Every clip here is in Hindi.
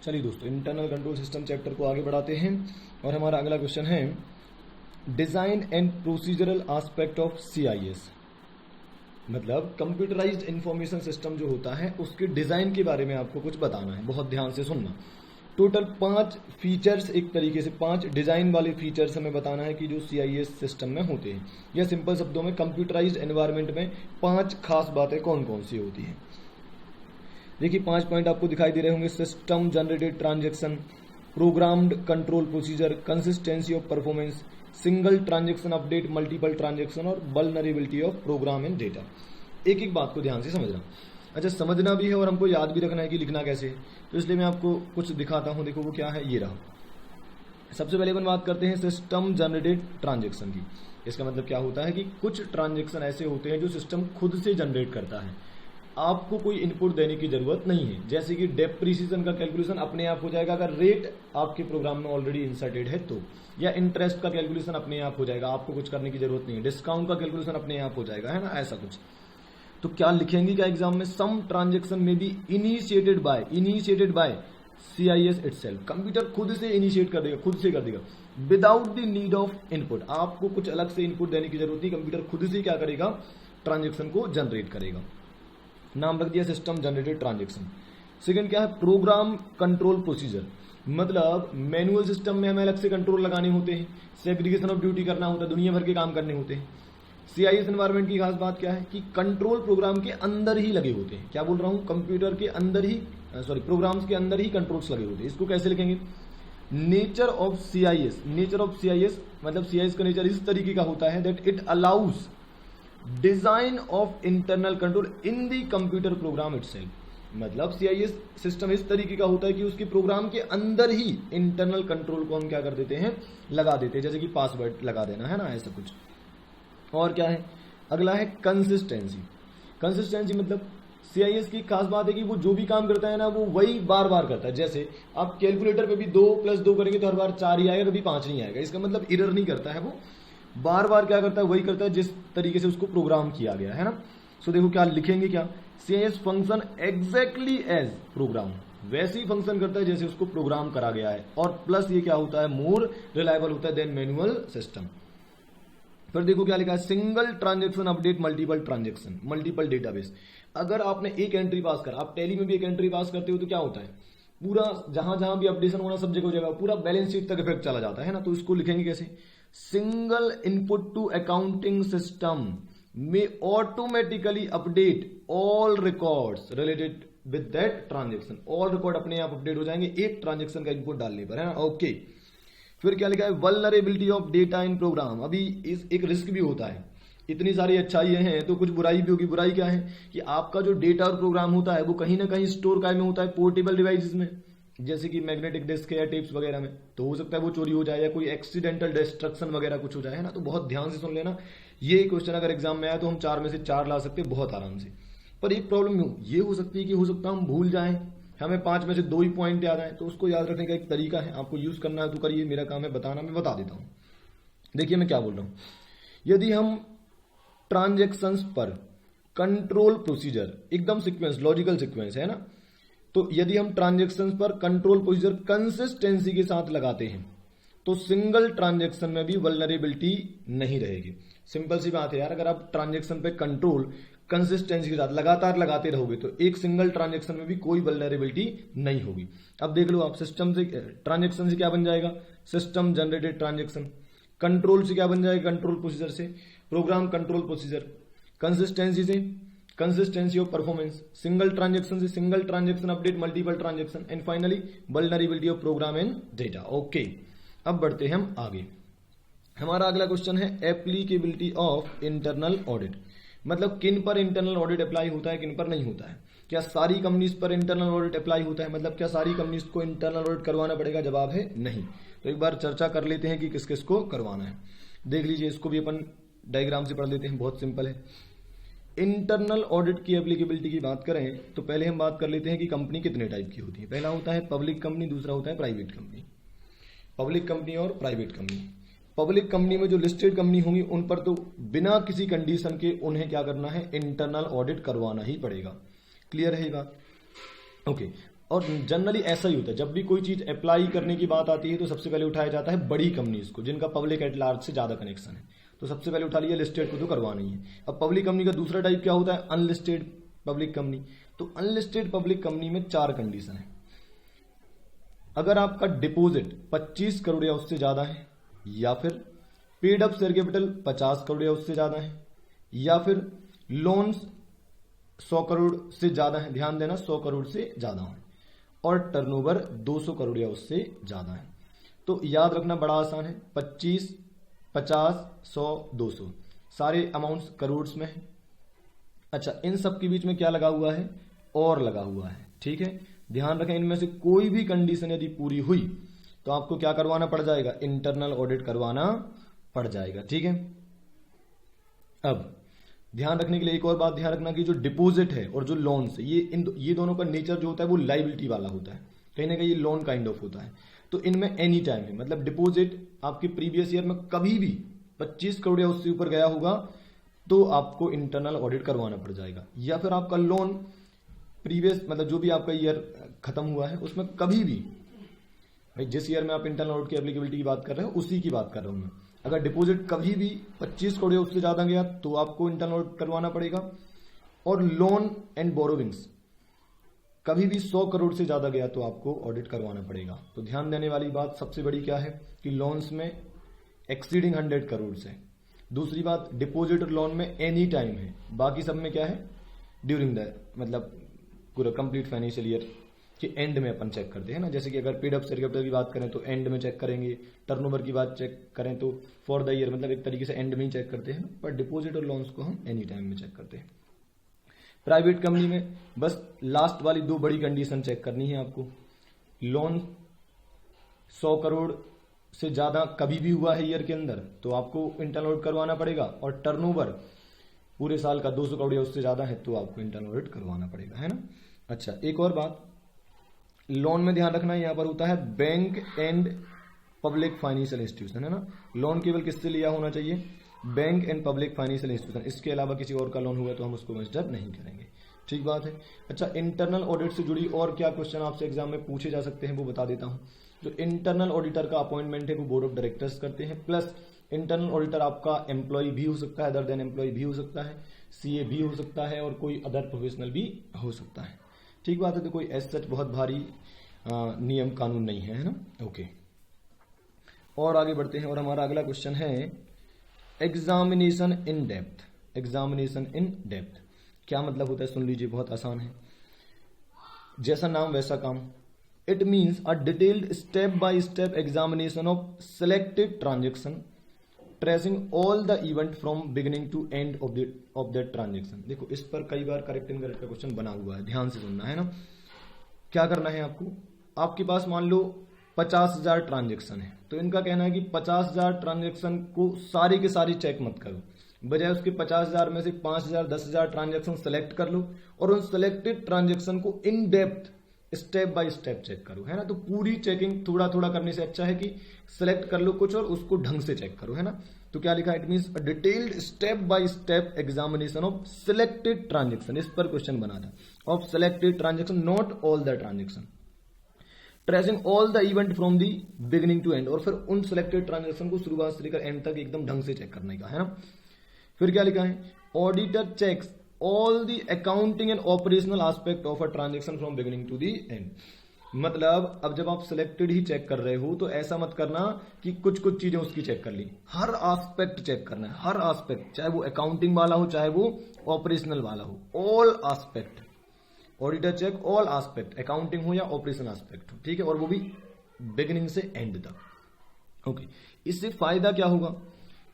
चलिए दोस्तों, इंटरनल कंट्रोल सिस्टम चैप्टर को आगे बढ़ाते हैं और हमारा अगला क्वेश्चन है design and procedural aspect of CIS. मतलब कंप्यूटराइज्ड इंफॉर्मेशन सिस्टम जो होता है उसके डिजाइन के बारे में आपको कुछ बताना है, बहुत ध्यान से सुनना। टोटल 5 फीचर्स, एक तरीके से 5 डिजाइन वाले फीचर्स हमें बताना है कि जो सीआईएस सिस्टम में होते हैं, या सिंपल शब्दों में कंप्यूटराइज्ड एनवायरनमेंट में 5 खास बातें कौन कौन सी होती हैं। देखिए 5 पॉइंट आपको दिखाई दे रहे होंगे। System generated transaction, programmed control procedure, consistency of performance, single transaction update, multiple transaction और vulnerability of program and data. एक एक बात को ध्यान से समझना। अच्छा, समझना भी है और हमको याद भी रखना है कि लिखना कैसे है, तो इसलिए मैं आपको कुछ दिखाता हूं। देखो वो क्या है, ये रहा। सबसे पहले अपन बात करते हैं सिस्टम जनरेटेड ट्रांजेक्शन की। इसका मतलब क्या होता है कि कुछ ट्रांजेक्शन ऐसे होते हैं जो सिस्टम खुद से जनरेट करता है, आपको कोई इनपुट देने की जरूरत नहीं है। जैसे कि डेप्रिसिएशन का कैलकुलेशन अपने आप हो जाएगा अगर रेट आपके प्रोग्राम में ऑलरेडी इंसर्टेड है तो, या इंटरेस्ट का कैलकुलेशन अपने आप हो जाएगा, आपको कुछ करने की जरूरत नहीं है। डिस्काउंट का कैलकुलेशन अपने आप हो जाएगा, है ना, ऐसा कुछ। तो क्या लिखेंगे क्या एग्जाम में, सम ट्रांजेक्शन में be initiated by CIS itself. Computer खुद से इनिशिएट कर देगा, खुद से कर देगा, without the need of input. आपको कुछ अलग से इनपुट देने की जरूरत नहीं, कंप्यूटर खुद से क्या करेगा, ट्रांजेक्शन को जनरेट करेगा। नाम रख दिया सिस्टम जनरेटेड ट्रांजेक्शन। सेकंड क्या है, प्रोग्राम कंट्रोल प्रोसीजर। मतलब मैनुअल सिस्टम में हमें अलग से कंट्रोल लगाने होते हैं, सेग्रीगेशन ऑफ ड्यूटी करना होता है, दुनिया भर के काम करने होते हैं। सीआईएस एनवायरनमेंट की खास बात क्या है कि कंट्रोल प्रोग्राम के अंदर ही लगे होते हैं। क्या बोल रहा हूं, कंप्यूटर के अंदर ही, प्रोग्राम्स के अंदर ही कंट्रोल्स लगे होते हैं। इसको कैसे लिखेंगे, nature of CIS. Nature of CIS मतलब सीआईएस का नेचर इस तरीके का होता है that it allows design of internal control in the computer program itself. मतलब सीआईएस सिस्टम इस तरीके का होता है कि उसके प्रोग्राम के अंदर ही इंटरनल कंट्रोल को हम क्या कर देते हैं, लगा देते हैं, जैसे कि पासवर्ड लगा देना, है ना, ऐसा कुछ। और क्या है, अगला है कंसिस्टेंसी। कंसिस्टेंसी मतलब सीआईएस की खास बात है कि वो जो भी काम करता है ना वो वही बार बार करता है। जैसे आप कैलकुलेटर पे भी 2 + 2 करेंगे तो हर बार 4 ही आएगा, कभी 5 नहीं आएगा। इसका मतलब एरर नहीं करता है, वो बार बार क्या करता है, वही करता है जिस तरीके से उसको प्रोग्राम किया गया है ना। सो देखो क्या लिखेंगे, क्या, CIS function exactly as program. वैसे ही फंक्शन करता है जैसे उसको प्रोग्राम करा गया है। और प्लस ये क्या होता है, मोर रिलायबल होता है देन मैनुअल सिस्टम। फिर देखो क्या लिखा है, single transaction update, multiple transaction, multiple database. अगर आपने एक एंट्री पास करा, आप टैली में भी एक एंट्री पास करते हो तो क्या होता है, पूरा जहां जहां भी अपडेशन होना सब जगह हो जाएगा, पूरा बैलेंस शीट तक इफेक्ट चला जाता है ना। तो इसको लिखेंगे कैसे, single input to accounting system में automatically update all records related with that transaction. All record अपने आप अपडेट हो जाएंगे एक ट्रांजेक्शन का इनपुट डालने पर, है ना। ओके, फिर क्या लिखा है, vulnerability of data in program. अभी इस एक रिस्क भी होता है, इतनी सारी अच्छाइयां हैं तो कुछ बुराई भी होगी। बुराई क्या है कि आपका जो डेटा और प्रोग्राम होता है वो कहीं ना कहीं स्टोर काय में होता है, पोर्टेबल डिवाइसेस में, जैसे कि मैग्नेटिक डिस्क या टेप्स वगैरह में। तो हो सकता है वो चोरी हो जाए या कोई एक्सीडेंटल डिस्ट्रक्शन वगैरह कुछ हो जाए, है ना। तो बहुत ध्यान से सुन लेना, ये क्वेश्चन अगर एग्जाम में आया तो हम 4 में से 4 ला सकते हैं बहुत आराम से। पर एक प्रॉब्लम ये हो सकती है कि हो सकता है हम भूल जाएं, हमें 5 में से 2 ही पॉइंट याद आए। तो उसको याद रखने का एक तरीका है, आपको यूज करना है तो करिए, मेरा काम है बताना, मैं बता देता हूं। देखिए मैं क्या बोल रहा हूं, यदि हम ट्रांजेक्शन्स पर कंट्रोल प्रोसीजर, एकदम सीक्वेंस, लॉजिकल सीक्वेंस है ना, तो यदि हम ट्रांजेक्शन्स पर कंट्रोल प्रोसीजर कंसिस्टेंसी के साथ लगाते हैं तो सिंगल ट्रांजेक्शन में भी वल्नरेबिलिटी नहीं रहेगी। सिंपल सी बात है यार, अगर आप ट्रांजेक्शन पे कंट्रोल कंसिस्टेंसी के साथ लगातार लगाते रहोगे तो एक सिंगल ट्रांजेक्शन में भी कोई वल्नरेबिलिटी नहीं होगी। अब देख लो आप, सिस्टम से ट्रांजेक्शन से क्या बन जाएगा, सिस्टम जनरेटेड ट्रांजेक्शन। कंट्रोल से क्या बन जाएगा, कंट्रोल प्रोसीजर से प्रोग्राम कंट्रोल प्रोसीजर। कंसिस्टेंसी से consistency of performance. Single transaction से single transaction update, multiple transaction. And finally vulnerability of program and data. Okay, अब बढ़ते हैं हम आगे। हमारा अगला क्वेश्चन है एप्लीकेबिलिटी ऑफ इंटरनल ऑडिट। मतलब किन पर इंटरनल ऑडिट अप्लाई होता है, किन पर नहीं होता है। क्या सारी कंपनीज पर इंटरनल ऑडिट अप्लाई होता है, मतलब क्या सारी कंपनीज को इंटरनल ऑडिट करवाना पड़ेगा, जवाब है नहीं। तो एक बार चर्चा कर लेते हैं कि किस किस को करवाना है। देख लीजिए, इसको भी अपन डायग्राम से पढ़ लेते हैं, बहुत सिंपल है। इंटरनल ऑडिट की एप्लीकेबिलिटी की बात करें तो पहले हम बात कर लेते हैं कि कंपनी कितने टाइप की होती है। पहला होता है पब्लिक कंपनी, दूसरा होता है प्राइवेट कंपनी। पब्लिक कंपनी और प्राइवेट कंपनी। पब्लिक कंपनी में जो लिस्टेड कंपनी होंगी उन पर तो बिना किसी कंडीशन के उन्हें क्या करना है, इंटरनल ऑडिट करवाना ही पड़ेगा। क्लियर है ये बात। ओके, और जनरली ऐसा ही होता है, जब भी कोई चीज अप्लाई करने की बात आती है तो सबसे पहले उठाया जाता है बड़ी कंपनीज को, जिनका पब्लिक एट लार्ज से ज्यादा कनेक्शन है, तो सबसे पहले उठा लिया, लिस्टेड को तो करवाना ही है। अब पब्लिक कंपनी का दूसरा टाइप क्या होता है, अनलिस्टेड पब्लिक कंपनी। तो अनलिस्टेड पब्लिक कंपनी में 4 कंडीशन है। अगर आपका डिपॉजिट 25 करोड़ या उससे ज्यादा है, या फिर paid up share capital 50 crore या उससे ज्यादा है, या फिर लोन्स 100 करोड़ से ज्यादा है, ध्यान देना 100 करोड़ से ज्यादा है, और टर्नओवर 200 करोड़ या उससे ज्यादा है। तो याद रखना बड़ा आसान है, 25, 50, 100, 200 सारे अमाउंट्स करोड़ में है। अच्छा, इन सब के बीच में क्या लगा हुआ है, और लगा हुआ है, ठीक है। ध्यान रखें, इनमें से कोई भी कंडीशन यदि पूरी हुई तो आपको क्या करवाना पड़ जाएगा, इंटरनल ऑडिट करवाना पड़ जाएगा, ठीक है। अब ध्यान रखने के लिए एक और बात ध्यान रखना कि जो डिपॉजिट है और जो लोन्स है, ये दोनों का नेचर जो होता है वो लाइबिलिटी वाला होता है, कहीं ना कहीं ये लोन काइंड ऑफ होता है। तो इनमें एनी टाइम है, मतलब डिपॉजिट आपके प्रीवियस ईयर में कभी भी 25 करोड़ या उससे ऊपर गया होगा तो आपको इंटरनल ऑडिट करवाना पड़ जाएगा। या फिर आपका लोन प्रीवियस, मतलब जो भी आपका ईयर खत्म हुआ है उसमें कभी भी, भाई जिस ईयर में आप इंटरनल ऑडिट की एप्लीकेबिलिटी की बात कर रहे हो उसी की बात कर रहा हूं मैं, अगर डिपॉजिट कभी भी 25 करोड़ या उससे ज्यादा गया तो आपको इंटरनल ऑडिट करवाना पड़ेगा। और लोन एंड बोरोविंग्स कभी भी 100 करोड़ से ज्यादा गया तो आपको ऑडिट करवाना पड़ेगा। तो ध्यान देने वाली बात सबसे बड़ी क्या है कि लोन्स में एक्सीडिंग 100 करोड़ से, दूसरी बात डिपॉजिट और लोन में एनी टाइम है, बाकी सब में क्या है ड्यूरिंग द, मतलब पूरा कंप्लीट फाइनेंशियल ईयर के एंड में अपन चेक करते हैं ना। जैसे कि अगर पेड अप शेयर कैपिटल की बात करें तो एंड में चेक करेंगे, टर्नओवर की बात चेक करें तो फॉर द ईयर, मतलब एक तरीके से एंड में ही चेक करते हैं, पर डिपॉजिट और लोन्स को हम एनी टाइम में चेक करते हैं। प्राइवेट कंपनी में बस लास्ट वाली 2 बड़ी कंडीशन चेक करनी है आपको, लोन 100 करोड़ से ज्यादा कभी भी हुआ है ईयर के अंदर तो आपको इंटरनल ऑडिट करवाना पड़ेगा, और टर्नओवर पूरे साल का 200 करोड़ या उससे ज्यादा है तो आपको इंटरनल ऑडिट करवाना पड़ेगा, है ना। अच्छा, एक और बात लोन में ध्यान रखना, यहां पर होता है bank and public financial institution, है ना। लोन केवल किससे लिया होना चाहिए, bank and public financial institution, इसके अलावा किसी और का लोन हुआ तो हम उसको कंसिडर नहीं करेंगे, ठीक बात है। अच्छा, इंटरनल ऑडिट से जुड़ी और क्या क्वेश्चन आपसे एग्जाम में पूछे जा सकते हैं वो बता देता हूं। जो इंटरनल ऑडिटर का अपॉइंटमेंट है वो बोर्ड ऑफ डायरेक्टर्स करते हैं, प्लस इंटरनल ऑडिटर आपका एम्प्लॉय भी हो सकता है, अदर देन एम्प्लॉय भी हो सकता है, सीए भी हो सकता है, और कोई अदर प्रोफेशनल भी हो सकता है, ठीक बात है। तो कोई एज सच बहुत भारी नियम कानून नहीं है ना, ओके। और आगे बढ़ते हैं, और हमारा अगला क्वेश्चन है examination in depth. Examination in depth क्या मतलब होता है, सुन लीजिए, बहुत आसान है, जैसा नाम वैसा काम। It means a detailed step by step examination of selected transaction tracing all the event from beginning to end of that transaction. देखो, इस पर कई बार करेक्ट एंड करेक्ट का क्वेश्चन बना हुआ है, ध्यान से सुनना है ना। क्या करना है आपको, आपके पास मान लो 50,000 ट्रांजेक्शन है, तो इनका कहना है कि 50,000 ट्रांजेक्शन को सारी के सारी चेक मत करो, बजाय उसके 50,000 में से 5,000 10,000 ट्रांजेक्शन सेलेक्ट कर लो, और उन सेलेक्टेड ट्रांजेक्शन को in depth step by step check करो, है ना। तो पूरी चेकिंग थोड़ा थोड़ा करने से अच्छा है कि सेलेक्ट कर लो कुछ और उसको ढंग से चेक करो, है ना। तो क्या लिखा है, it means a detailed step by step examination of selected transaction, इस पर क्वेश्चन बना था, of selected transaction not all the transaction, tracing all the event from the beginning to end, और फिर उन सिलेक्टेड ट्रांजेक्शन को शुरुआत से लेकर एंड तक एकदम ढंग से चेक करने का, है ना। फिर क्या लिखा है, auditor checks all the accounting and operational aspect of a transaction from beginning to the end. मतलब अब जब आप सिलेक्टेड ही चेक कर रहे हो तो ऐसा मत करना कि कुछ कुछ चीजें उसकी चेक कर ली, हर एस्पेक्ट चेक करना है, हर एस्पेक्ट, चाहे वो अकाउंटिंग वाला हो चाहे वो ऑपरेशनल वाला हो, all aspect. Auditor check all aspect, accounting हो या ऑपरेशन एस्पेक्ट हो, ठीक है, और वो भी बिगिनिंग से एंड तक, ओके। इससे फायदा क्या होगा,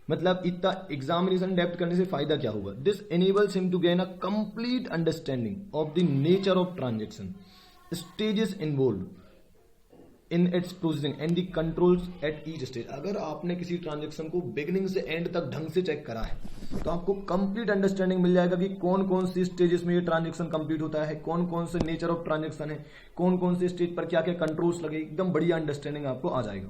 मतलब इतना एग्जामिनेशन डेप्थ करने से फायदा क्या होगा, this enables him to gain a complete understanding of the nature of transaction, stages involve in its processing and the controls at each stage. अगर आपने किसी ट्रांजेक्शन को बिगिनिंग से एंड तक ढंग से चेक करा है तो आपको कंप्लीट अंडरस्टैंडिंग मिल जाएगा कि कौन कौन सी स्टेजेस में ये ट्रांजेक्शन कंप्लीट होता है, कौन कौन से नेचर ऑफ ट्रांजेक्शन है, कौन कौन से स्टेज पर क्या क्या कंट्रोल्स लगे, एकदम बढ़िया अंडरस्टैंडिंग आपको आ जाएगा।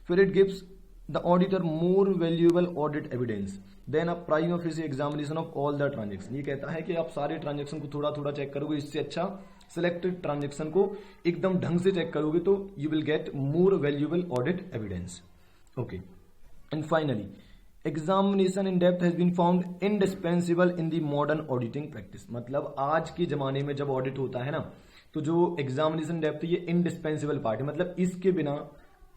फिर it gives the auditor more valuable audit evidence than a prima facie examination of all the transaction। ये कहता है कि आप सारे ट्रांजेक्शन को थोड़ा थोड़ा चेक करोगे, इससे अच्छा सिलेक्टेड ट्रांजेक्शन को एकदम ढंग से चेक करोगे तो you will get more valuable audit evidence. Okay, and finally examination in depth has been found indispensable in the modern auditing practice. मतलब आज के जमाने में जब ऑडिट होता है ना, तो जो एग्जामिनेशन डेप्थ ये इंडिस्पेंसिबल पार्ट है। मतलब इसके बिना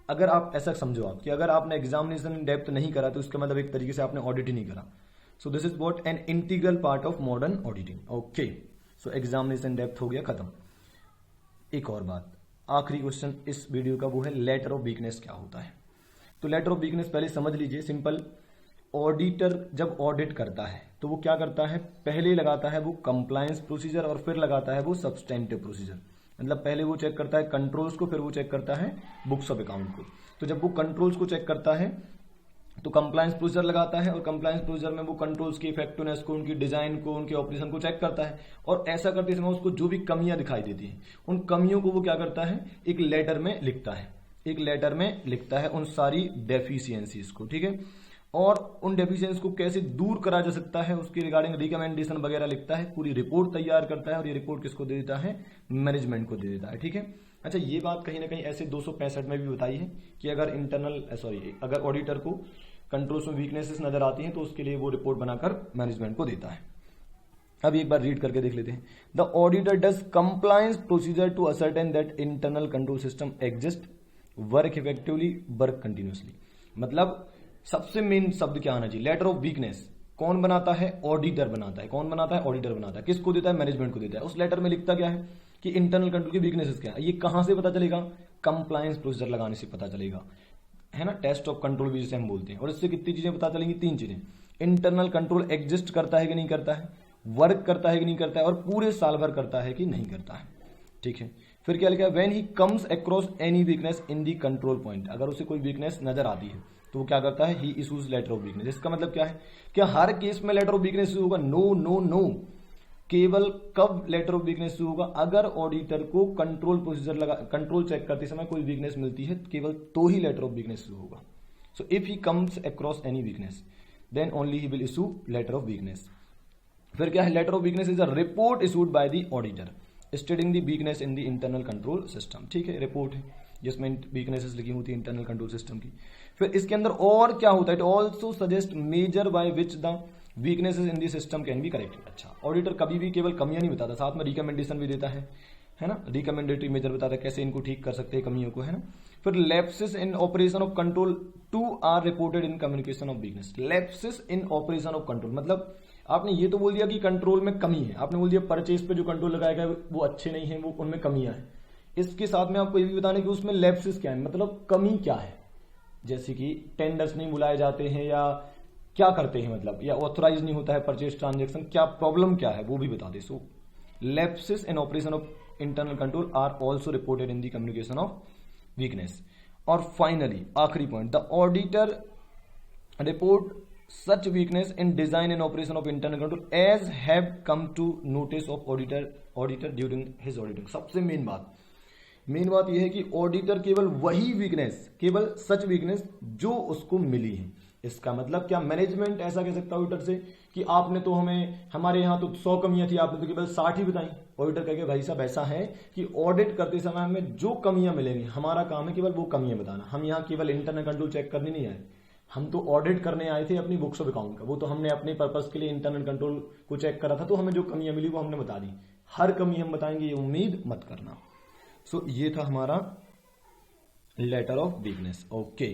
अगर आप ऐसा समझो आप कि अगर आपने एग्जामिनेशन इन डेप्थ नहीं करा तो इसका मतलब एक तरीके से आपने ऑडिट ही नहीं करा। So this is what an integral part of modern auditing. Okay, so examination depth हो गया खत्म। एक और बात, आखिरी क्वेश्चन इस वीडियो का वो है लेटर ऑफ वीकनेस क्या होता है। तो लेटर ऑफ वीकनेस पहले समझ लीजिए। सिंपल, ऑडिटर जब ऑडिट करता है तो वो क्या करता है, पहले लगाता है वो कंप्लायंस प्रोसीजर और फिर लगाता है वो सब्सटेंटिव प्रोसीजर। मतलब पहले वो चेक करता है कंट्रोल्स को, फिर वो चेक करता है बुक्स ऑफ अकाउंट को। तो जब वो कंट्रोल्स को चेक करता है तो कंप्लायंस प्रोसीजर लगाता है और कंप्लायंस प्रोसीजर में वो कंट्रोल्स की इफेक्टिवनेस को, उनकी डिजाइन को, उनके ऑपरेशन को चेक करता है। और ऐसा करते समय उसको जो भी कमियां दिखाई देती हैं उन कमियों को वो क्या करता है, एक लेटर में लिखता है। एक लेटर में लिखता है उन सारी डेफिशिएंसीज को, ठीक है। और उन डेफिशिएंसी को कैसे दूर करा जा सकता है उसके रिगार्डिंग रिकमेंडेशन वगैरह लिखता है, पूरी रिपोर्ट तैयार करता है और ये रिपोर्ट किसको दे देता है, मैनेजमेंट को दे देता है, ठीक है। अच्छा, ये बात कहीं ना कहीं ऐसे 265 में भी बताई है कि अगर अगर ऑडिटर को कंट्रोल्स में वीकनेसेस नजर आती हैं तो उसके लिए वो रिपोर्ट बनाकर मैनेजमेंट को देता है। अब एक बार रीड करके देख लेते हैं। The auditor does compliance procedure to ascertain that internal control system exist, work effectively, work continuously. मतलब सबसे मेन शब्द क्या आना चाहिए, लेटर ऑफ वीकनेस कौन बनाता है, ऑडिटर बनाता है। कौन बनाता है, ऑडिटर बनाता है। किसको देता है, मैनेजमेंट को देता है। उस लेटर में लिखता क्या है कि इंटरनल कंट्रोल की वीकनेसेस क्या है। ये कहां से पता चलेगा, कंप्लायंस प्रोसीजर लगाने से पता चलेगा, है ना, टेस्ट ऑफ कंट्रोल भी जिसे हम बोलते हैं। और इससे कितनी चीजें पता चलेंगी, 3 चीजें। इंटरनल कंट्रोल एग्जिस्ट करता है कि नहीं करता है, वर्क करता है कि नहीं करता है, और पूरे साल भर करता है कि नहीं करता है, ठीक है। फिर क्या लिखा है, when he comes across any weakness in the control point. अगर उसे कोई वीकनेस नजर आती है तो वो क्या करता है, ही इशूज लेटर ऑफ वीकनेस। इसका मतलब क्या है, क्या हर केस में लेटर ऑफ वीकनेस होगा, नो नो नो। केवल कब लेटर ऑफ वीकनेस होगा, अगर ऑडिटर को कंट्रोल प्रोसीजर कंट्रोल चेक करते समय कोई वीकनेस मिलती है केवल तो ही लेटर ऑफ वीकनेस होगा। So if he comes across any weakness then only he will issue letter of weakness. फिर क्या है, letter of weakness is a report issued by the auditor stating the weakness in the internal control system, ठीक है। रिपोर्ट है जिसमें वीकनेसेस लिखी होती है इंटरनल कंट्रोल सिस्टम की। फिर इसके अंदर और क्या होता है, it also suggest measure by which the weaknesses in the system can be corrected. अच्छा, ऑडिटर कभी भी केवल कमियां नहीं बताता, साथ में रिकमेंडेशन भी देता है ना, रिकमेंडेटरी मेजर बताता है कैसे इनको ठीक कर सकते हैं कमियों को, है ना। फिर lapses in operation of control to are reported in communication of weakness. Lapses in operation of control मतलब आपने ये तो बोल दिया कि कंट्रोल में कमी है, आपने बोल दिया परचेज पे जो कंट्रोल लगाया गया वो अच्छे नहीं है, वो उनमें कमियां है। इसके साथ में आपको ये भी बताना कि उसमें लैप्सेस क्या है, मतलब कमी क्या है। जैसे कि टेंडर्स नहीं बुलाए जाते हैं या क्या करते हैं, मतलब या ऑथराइज नहीं होता है परचेज ट्रांजेक्शन, क्या प्रॉब्लम क्या है वो भी बता दे। So lapses in operation of internal control are also reported in the communication of weakness. और फाइनली आखिरी point, the auditor report such weakness in design and operation of internal control as have come to notice of auditor during his auditing। सबसे मेन बात यह है कि ऑडिटर केवल वही वीकनेस, केवल सच वीकनेस जो उसको मिली है। इसका मतलब क्या, मैनेजमेंट ऐसा कह सकता है ऑडिटर से कि आपने तो हमारे यहाँ तो 100 कमियां थी, आपने तो केवल 60 ही बताई। ऑडिटर कह के भाई साहब ऐसा है कि ऑडिट करते समय हमें जो कमियां मिलेंगी, हमारा काम है केवल वो कमियां बताना। हम यहाँ केवल इंटरनल कंट्रोल चेक करने नहीं आए, हम तो ऑडिट करने आए थे अपनी बुक्स ऑफ अकाउंट का। वो तो हमने अपने पर्पस के लिए इंटरनल कंट्रोल को चेक करा था, तो हमें जो कमियां मिली वो हमने बता दी। हर कमी हम बताएंगे ये उम्मीद मत करना। सो ये था हमारा लेटर ऑफ वीकनेस। ओके।